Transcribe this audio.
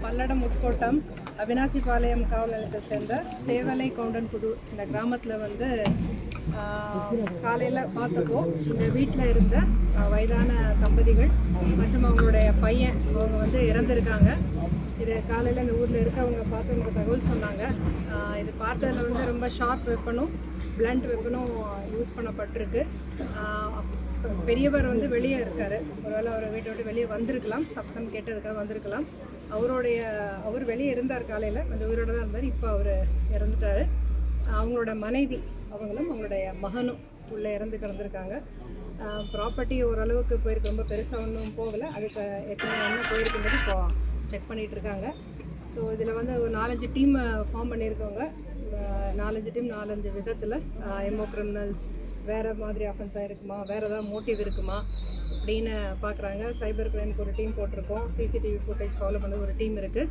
பல்லடம் உட்கோட்டம் அவினாசிபாளையம் காவல் நிலையத்தை சேர்ந்த சேவலை கவுண்டன்புது இந்த கிராமத்தில் வந்து காலையில் பார்த்தப்போ இந்த வீட்டில் இருந்த வயதான தம்பதிகள் மற்றும் அவங்களுடைய பையன் அவங்க வந்து இறந்துருக்காங்க. இது காலையில் இந்த ஊரில் இருக்கவங்க பார்த்தவங்க தகவல் சொன்னாங்க. இது பார்த்ததில் வந்து ரொம்ப ஷார்ப் வெப்பனும் பிளண்ட் வெப்பனும் யூஸ் பண்ணப்பட்டிருக்கு. பெரியவர் வந்து வெளியே இருக்கார். ஒருவேளை அவர் வீட்டை விட்டு வெளியே வந்திருக்கலாம், சப்தம் கேட்டதுக்காக வந்திருக்கலாம். அவர் வெளியே இருந்தார், காலையில் கொஞ்சம் உயிரோடு தான் இருந்தார். இப்போ அவர் இறந்துட்டார். அவங்களோட மனைவி அவங்களும் அவங்களுடைய மகனும் உள்ளே இறந்து கிடந்திருக்காங்க. ப்ராப்பர்ட்டி ஓரளவுக்கு போயிருக்கு, ரொம்ப பெருசாக ஒன்றும் போகலை. அதுக்கு எத்தனை என்ன போயிருக்குன்றது இப்போ செக் பண்ணிகிட்டு இருக்காங்க. ஸோ இதில் வந்து ஒரு 4-5 டீம் ஃபார்ம் பண்ணியிருக்கோங்க. 4-5 டீம் 4-5 விதத்தில் எம்ஓ கிரிமினல்ஸ், வேறு மாதிரி அஃபென்ஸாக இருக்குமா, வேறு ஏதாவது மோட்டிவ் இருக்குமா அப்படின்னு பார்க்குறாங்க. சைபர் கிரைமுக்கு ஒரு டீம் போட்டிருக்கோம். சிசிடிவி ஃபுட்டேஜ் ஃபாலோ பண்ண ஒரு டீம் இருக்குது.